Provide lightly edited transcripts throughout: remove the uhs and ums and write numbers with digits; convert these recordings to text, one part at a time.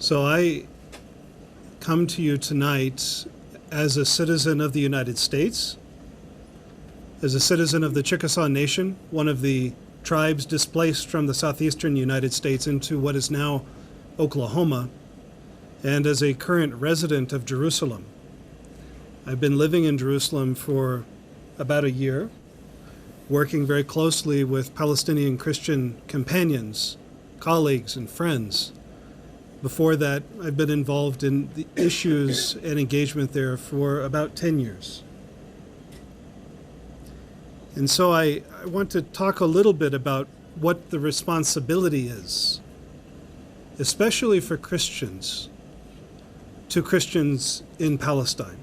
So I come to you tonight as a citizen of the United States, as a citizen of the Chickasaw Nation, one of the tribes displaced from the southeastern United States into what is now Oklahoma, and as a current resident of Jerusalem. I've been living in Jerusalem for about a year, working very closely with Palestinian Christian companions, colleagues, and friends. Before that, I've been involved in the issues and engagement there for about 10 years. And so I want to talk a little bit about what the responsibility is, especially for Christians, to Christians in Palestine.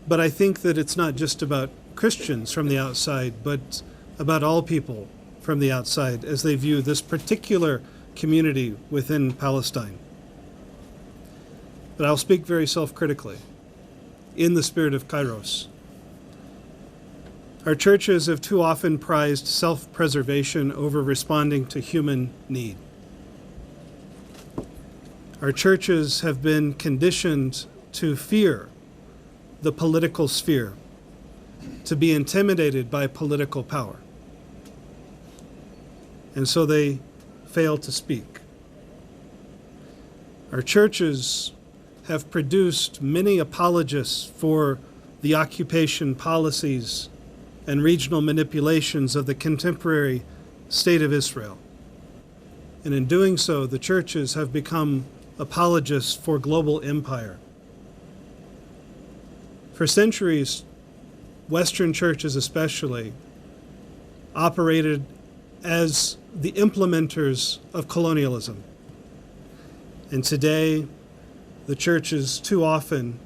But I think that it's not just about Christians from the outside, but about all people from the outside as they view this particular community within Palestine. But I'll speak very self-critically, in the spirit of Kairos. Our churches have too often prized self-preservation over responding to human need. Our churches have been conditioned to fear the political sphere, to be intimidated by political power. And so they fail to speak. Our churches have produced many apologists for the occupation policies and regional manipulations of the contemporary state of Israel. And in doing so, the churches have become apologists for global empire. For centuries, Western churches especially operated as the implementers of colonialism. And today, the churches too often,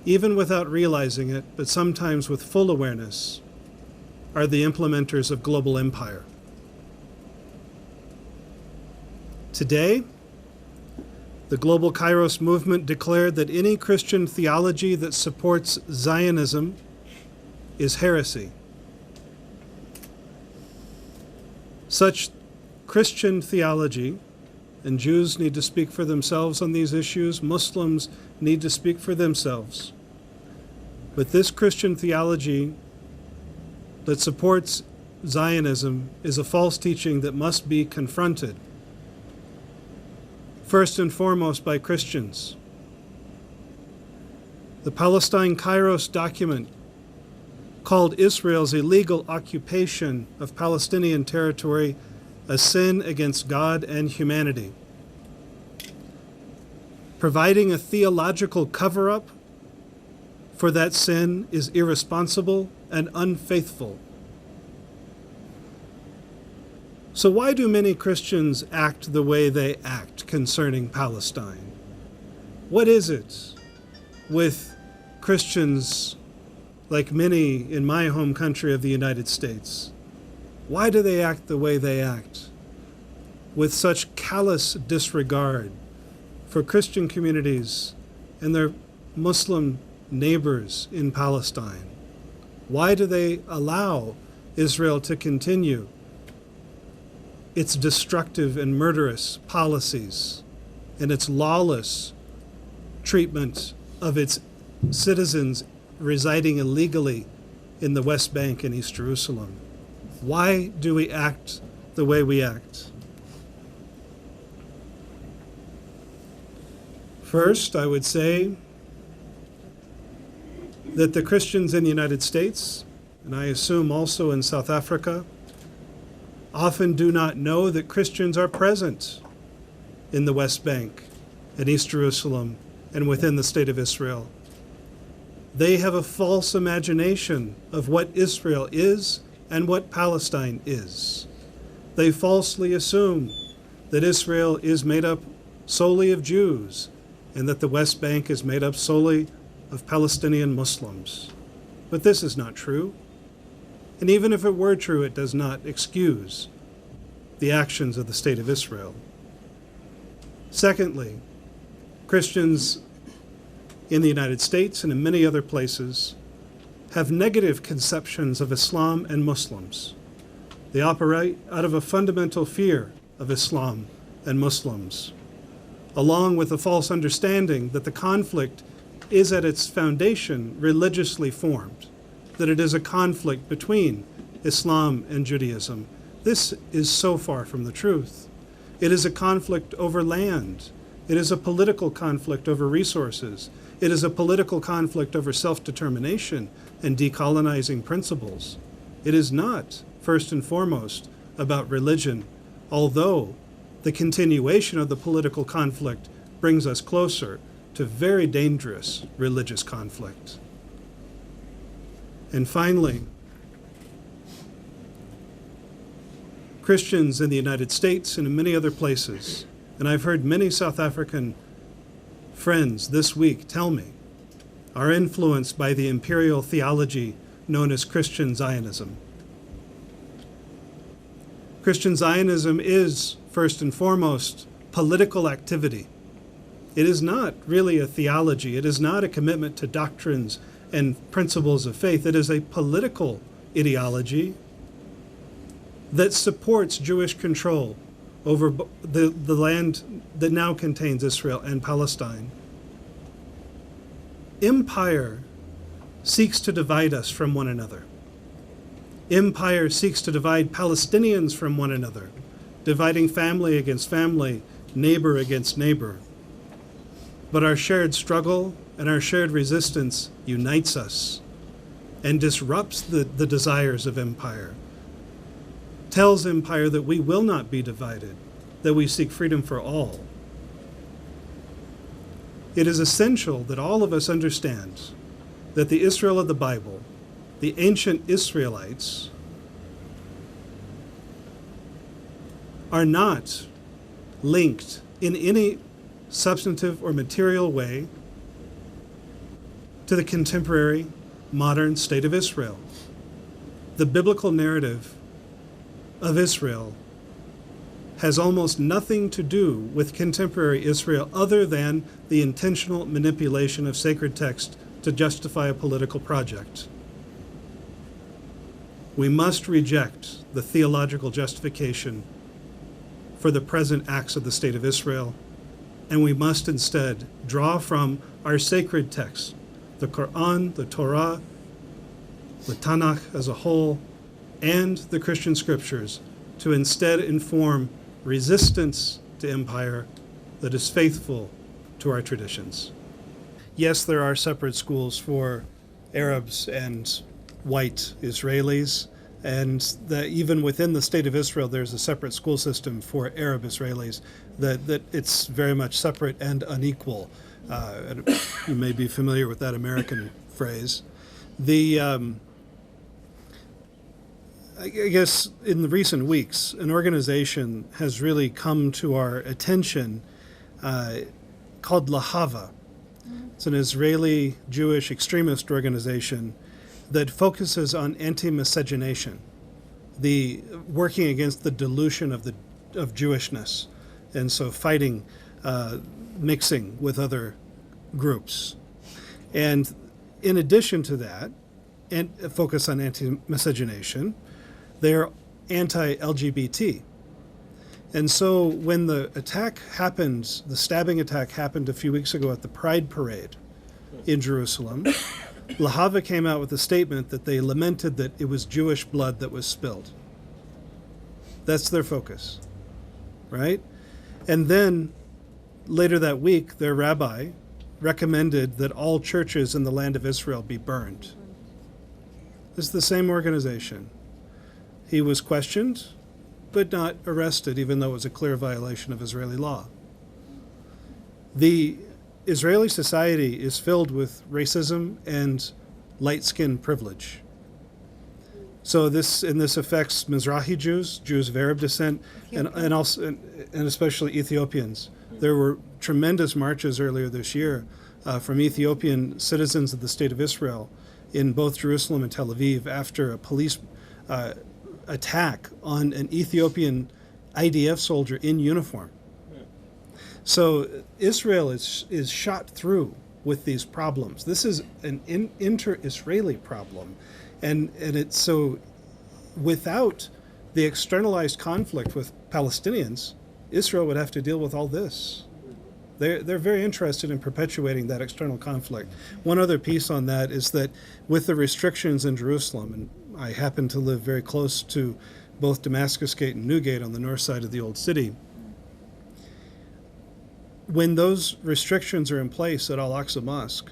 even without realizing it, but sometimes with full awareness, are the implementers of global empire. Today, the global Kairos movement declared that any Christian theology that supports Zionism is heresy. Such Christian theology, and Jews need to speak for themselves on these issues, Muslims need to speak for themselves. But this Christian theology that supports Zionism is a false teaching that must be confronted, first and foremost by Christians. The Palestine Kairos document called Israel's illegal occupation of Palestinian territory a sin against God and humanity. Providing a theological cover-up for that sin is irresponsible and unfaithful. So why do many Christians act the way they act concerning Palestine? What is it with Christians like many in my home country of the United States? Why do they act the way they act with such callous disregard for Christian communities and their Muslim neighbors in Palestine? Why do they allow Israel to continue its destructive and murderous policies and its lawless treatment of its citizens residing illegally in the West Bank and East Jerusalem? Why do we act the way we act? First, I would say that the Christians in the United States, and I assume also in South Africa, often do not know that Christians are present in the West Bank and East Jerusalem and within the state of Israel. They have a false imagination of what Israel is and what Palestine is. They falsely assume that Israel is made up solely of Jews and that the West Bank is made up solely of Palestinian Muslims. But this is not true. And even if it were true, it does not excuse the actions of the state of Israel. Secondly, Christians in the United States and in many other places have negative conceptions of Islam and Muslims. They operate out of a fundamental fear of Islam and Muslims, along with a false understanding that the conflict is at its foundation religiously formed, that it is a conflict between Islam and Judaism. This is so far from the truth. It is a conflict over land. It is a political conflict over resources. It is a political conflict over self-determination and decolonizing principles. It is not, first and foremost, about religion, although the continuation of the political conflict brings us closer to very dangerous religious conflict. And finally, Christians in the United States and in many other places, and I've heard many South African friends this week tell me, are influenced by the imperial theology known as Christian Zionism. Christian Zionism is, first and foremost, political activity. It is not really a theology. It is not a commitment to doctrines and principles of faith. It is a political ideology that supports Jewish control over the land that now contains Israel and Palestine. Empire seeks to divide us from one another. Empire seeks to divide Palestinians from one another, dividing family against family, neighbor against neighbor. But our shared struggle and our shared resistance unites us and disrupts the desires of empire, tells empire that we will not be divided, that we seek freedom for all. It is essential that all of us understand that the Israel of the Bible, the ancient Israelites, are not linked in any substantive or material way to the contemporary modern state of Israel. The biblical narrative of Israel has almost nothing to do with contemporary Israel other than the intentional manipulation of sacred text to justify a political project. We must reject the theological justification for the present acts of the state of Israel, and we must instead draw from our sacred texts, the Quran, the Torah, the Tanakh as a whole, and the Christian scriptures, to instead inform resistance to empire that is faithful to our traditions. Yes, there are separate schools for Arabs and white Israelis, and that even within the state of Israel, there's a separate school system for Arab Israelis, that it's very much separate and unequal. And you may be familiar with that American phrase. I guess in the recent weeks, an organization has really come to our attention called Lahava. It's an Israeli Jewish extremist organization that focuses on anti-miscegenation, the working against the dilution of Jewishness, and so fighting, mixing with other groups. And in addition to that, and focus on anti-miscegenation, they're anti-LGBT. And so when the attack happened, the stabbing attack happened a few weeks ago at the Pride Parade in Jerusalem, Lahava came out with a statement that they lamented that it was Jewish blood that was spilled. That's their focus, right? And then later that week, their rabbi recommended that all churches in the land of Israel be burned. This is the same organization. He was questioned, but not arrested, even though it was a clear violation of Israeli law. The Israeli society is filled with racism and light-skin privilege. So this affects Mizrahi Jews, Jews of Arab descent, and especially Ethiopians. There were tremendous marches earlier this year from Ethiopian citizens of the state of Israel in both Jerusalem and Tel Aviv after a police attack on an Ethiopian IDF soldier in uniform. So Israel is shot through with these problems. This is an inter-Israeli problem. And it's so, without the externalized conflict with Palestinians, Israel would have to deal with all this. They're very interested in perpetuating that external conflict. One other piece on that is that with the restrictions in Jerusalem, and I happen to live very close to both Damascus Gate and Newgate on the north side of the old city, when those restrictions are in place at Al-Aqsa Mosque,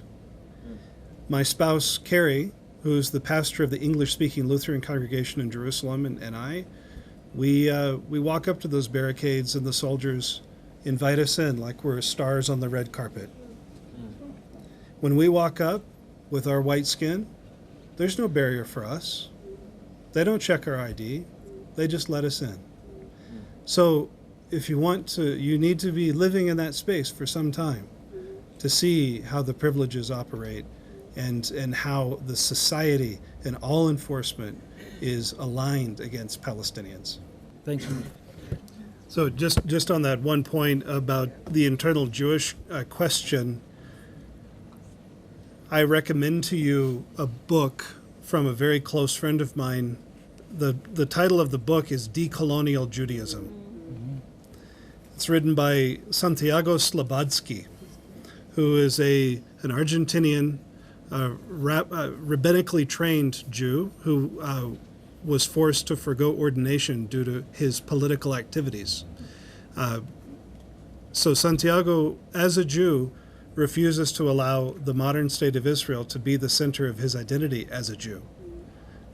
my spouse, Carrie, who's the pastor of the English-speaking Lutheran congregation in Jerusalem, and we walk up to those barricades, and the soldiers invite us in like we're stars on the red carpet. When we walk up with our white skin, there's no barrier for us. They don't check our ID. They just let us in. So if you want to, you need to be living in that space for some time to see how the privileges operate and how the society and all enforcement is aligned against Palestinians. Thank you. So just on that one point about the internal Jewish question, I recommend to you a book from a very close friend of mine. The title of the book is Decolonial Judaism. Mm-hmm. It's written by Santiago Slabadsky, who is an Argentinian rabbinically trained Jew who was forced to forgo ordination due to his political activities. So Santiago, as a Jew, refuses to allow the modern state of Israel to be the center of his identity as a Jew,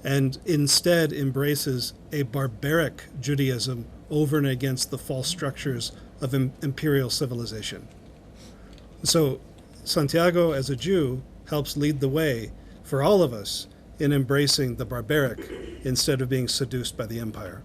and instead embraces a barbaric Judaism over and against the false structures of imperial civilization. So Santiago, as a Jew, helps lead the way for all of us in embracing the barbaric instead of being seduced by the empire.